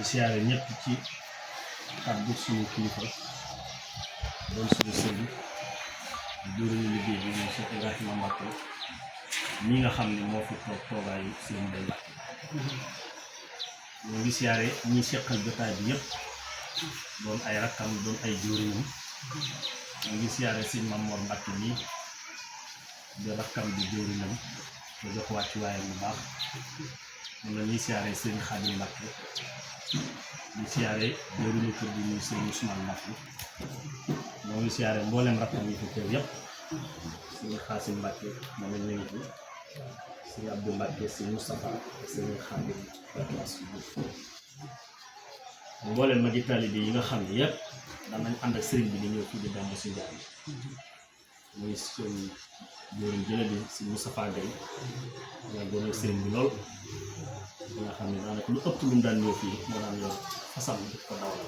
siyaare ñëpp ci kàddu suñu kilifa doon suñu sëriñ jëriñu liggéey bi mooy Cheikh Ibrahima Mbacke ñi nga xam ne moo fi toog toogaayu Sëriñ Mbay Mbacke ñoo ngi siyaare ñi seqal jotaay bi yëpp doon ay rakkam doon ay jëriñam ñoo ngi siyaare Sëriñ Mamor Mbacke nii di rakkam di jëriñam ko jox wàccuwaayam bu baax moom la ñuy siyaare Sëriñ Xaadim Mbacke di siyaare jëriñu kër gi muy Sëriñ Ousmane Mbacke ñoo ngi siyaare mboolem rakkam yi fi teew yëpp Sëriñ Xaasim Mbacke moom lañ leen fi Sëriñ Abdou Mbacke Sëriñ Moustapha Sëriñ Xaadim mboolem magi taalibe yi nga xam ne yëpp danañ ànd ak sëriñ bi di ñëw fii di gàmmu si njaay muy suñu jëriñ jële bi si Moustapha Gaye nga gën a sëriñ bi lool bi nga xam ne daanaka lu ëpp lu mu daan ñëw fii moo daan yor fasam di ko dawal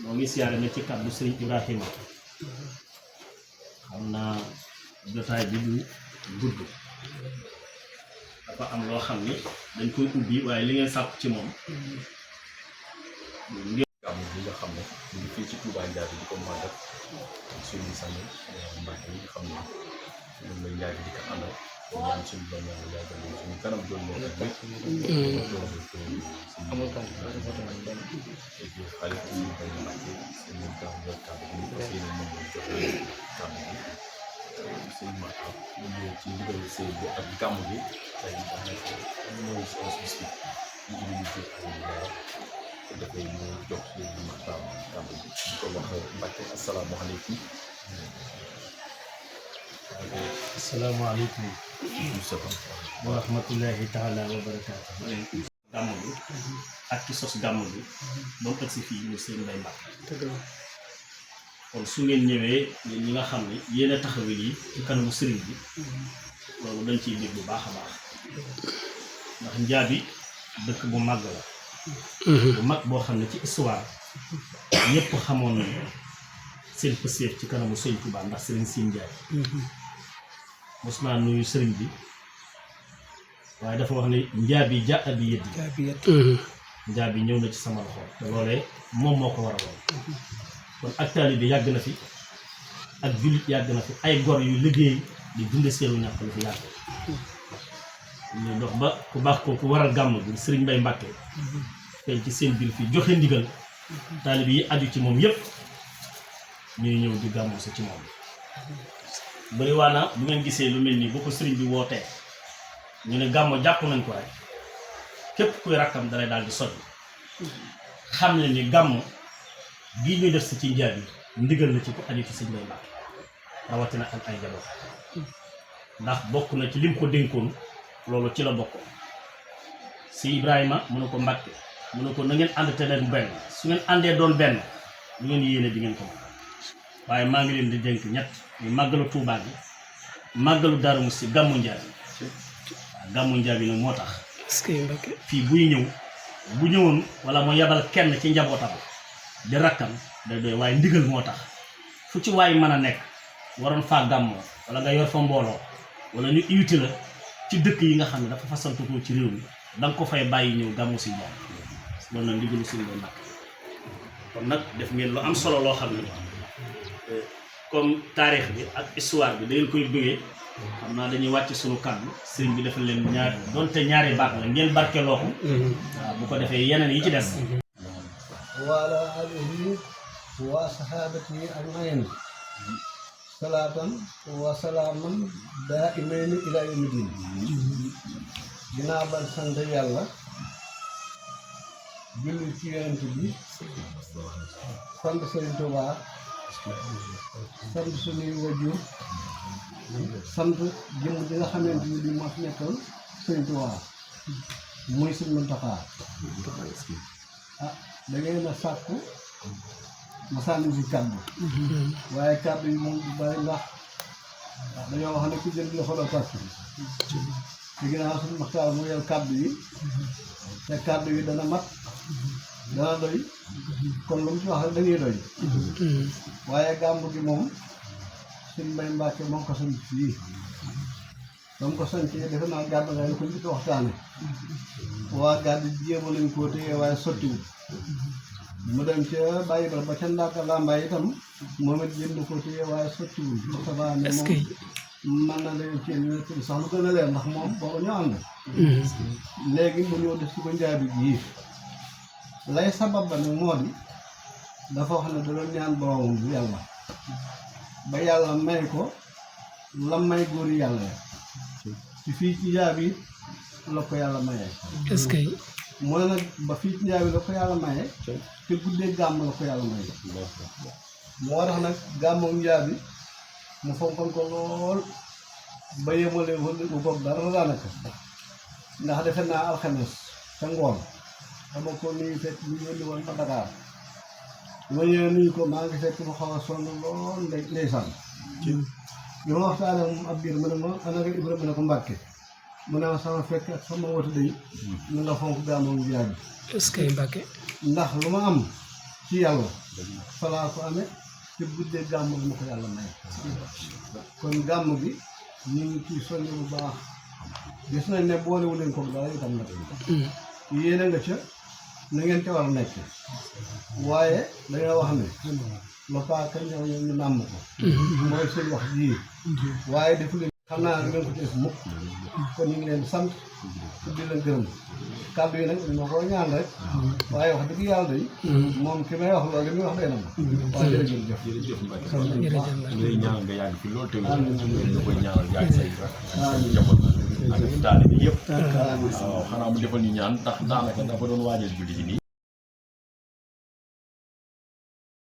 moo ngi siyaare na ci kàddu Sëriñ Ibrahima xam naa jotaay bi du gudd dafa am loo xam ni dañ koy ubbi waaye li ngeen sàkku ci moom gàmmu bi nga xam ne ñu ngi fii ci Touba Ndiaye di ko màggal suñu sang Mbacke yi nga xam ne ñoom lay Ndiaye di ko àndal ñaan suñu doom yàlla yàggal suñu kanam doon moo ak wér amul kan xale ñu koy Mbacke suñu taw yor kàddu bi ñu ko fii moom lañ joxe kàddu bi suñu matam ñu ñëw ci ndigal sëy bi ak gàmmu bi tey daanaka mooy bis bi ñu ngi ci ay leer te dafay ñu jox suñu matam kàddu bi di ko wax Mbacke asalaamaaleykum. asalaamaaleykum wa rahmatullahi taala wa barakaatu gàmmu bi ak ci sos gàmmu bi ba mu agsi fii ñu Sëriñ Mbay Mbacke kon su ngeen ñëwee ñi nga xam ne yéen a taxawee lii ci kanamu sëriñ bi loolu dañ ciy dégg bu baax a baax ndax Njaabi dëkk bu màgg la bu mag boo xam ne ci histoire ñëpp xamoon nañu seen pëseef ci kanamu Sëriñ Tuubaa ndax Sëriñ Siin Njaay mos naa nuyu sëriñ bi waaye dafa wax ne Njaabi ja abi yëddi Njaabi ñëw na ci sama loxo te loolee moom moo ko waraloon kon ak taalibe bi yàgg na fi ak jullit yàgg na fi ay gor yu liggéey di dunde seenu ñàkk la fi yàgg ñu dox ba ku baax ko ku waral gàmm bi Sëriñ Mbay Mbacke tey ci seen biir fii joxe ndigal taalibe yi aju ci moom yépp ñuy ñëw di gàmmu sa ci moom bëri waana bu ngeen gisee lu mel nii boo ko sëriñ bi wootee ñu ne gàmmu jàpp nañ ko rek képp kuy rakkam dalay daal di soññ xam ne ni gàmmu gii ñuy def si ci Njaabi ndigal la ci ku aju ci Sëriñ Mbay Mbacke rawatina ak ay jaboot ndax bokk na ci lim ko dénkoon loolu ci la bokk si Ibrahima mu ne ko Mbacke mu ne ko na ngeen ànd te leen benn su ngeen àndee doon benn lu ngeen yéene di ngeen ko mën waaye maa ngi leen di dénk ñett muy màggalu Tuubaa bi màggalu Daaru Musti gàmmu Njaabi waaw gàmmu Njaabi nag moo tax fii buy ñëw bu ñëwoon wala mu yabal kenn ci njabootam di rakkam day doy waaye ndigal moo tax fu ci waay mën a nekk waroon faa gàmmoo wala nga yor fa mbooloo wala ñu invité la ci dëkk yi nga xam ne dafa fasantu ko ci réew mi danga ko fay bàyyi ñëw gàmmu si Njaay loolu nag ndigalu Sëriñ Mbay Mbacke kon nag def ngeen lu am solo loo xam ne comme taarix bi ak histoire bi da ngeen koy bëggee xam naa dañuy wàcc sunu kàddu sëriñ bi defal leen ñaar donte ñaari baax la ngeen barkeloo ko waaw bu ko defee yeneen yi ci des وعلى آله وصحابته أجمعين صلاة وسلاما دائمين إلى يوم الدين ginnaaw ba sant yàlla julli ci Yonent bi sant Sëriñ Tuubaa sant suñuy wajur sant jëmm ji nga xamante ni moo fi nekkal Sëriñ Tuubaa muy Sëriñ Muntaxaa da ngeen a sàkku ma sànni si kàddu waaye kàddu yi moom du bari ndax dañoo wax ne ku jël loxo la tàkk ci ginnaaw suñu Maxtaar mu yor kàddu yi te kàddu yi dana mat dana doy kon lu mu ci wax rek dañuy doy waaye gàmmu gi moom Sëriñ Mbay Mbacke moom ko sant fii ba mu ko sant defe naa gàddu nga ko njëkk waxtaane waa gàddi jéem nañ koo téye waaye sottiwul mu dem ca bàyyi ba ca Ndaka Lambaay itam moom it jéem na koo téye waaye sottiwul Moustapha ne moom mën na leen ci sax lu gën a leer ndax moom booba ñu ànd léegi mu ñëw def ci ko njaabi jii lay sabab ba nag moo di dafa wax ne da doon ñaan boromam bu yàlla ba yàlla may ko la may góor yàlla ya ci fii ci njaabi la ko yàlla mayee est-ce que mu ne nag ba fii ci njaabi la ko yàlla mayee te guddee gàmm la ko yàlla mayee moo tax nag gàmmoom njaabi mu fonkoon ko lool ba yemale wala bu boog dara daanaka ndax defe naa alxames ca ngoon dama ko nuyu fekk ñu yónni woon ba Dakar ma ñëwee nuyu ko maa ngi fekk mu xaw a sonn lool ndeysaan bi ma waxtaanee moom ab biir mu ne ma ana nga Ibrahima ne ko Mbàkke mu ne ma sama fekk ak sama watu day na nga fonk gàmmoom njaabi est-ce que Mbàkke ndax lu ma am ci yàlla falaa ko amee te guddee gàmm bi ma ko yàlla may kon gàmm bi ñu ngi ciy soññ bu baax gis nañ ne boolewu leen ko dara itam nag yéene nga ca na ngeen ca war a nekk waaye dañoo wax ne la paaka ñëw ñu nàmm ko mooy seen wax jii waaye defu leen xam naa ne ngeen ko ci def mukk kon ñu ngi leen sant di leen gërëm kàddu yi nag ma ko ñaan rek waaye wax dëgg yàlla day moom ki may wax loolu li muy wax day na ma waaye jërëjëf Mbacke ñu lay ñaanal nga yàgg fi loolu te ñu koy ñaanal yàgg say rak ak njaboot ak taalibe yëpp waaw xanaa mu defal ñu ñaan ndax daanaka dafa doon waajal julli ji nii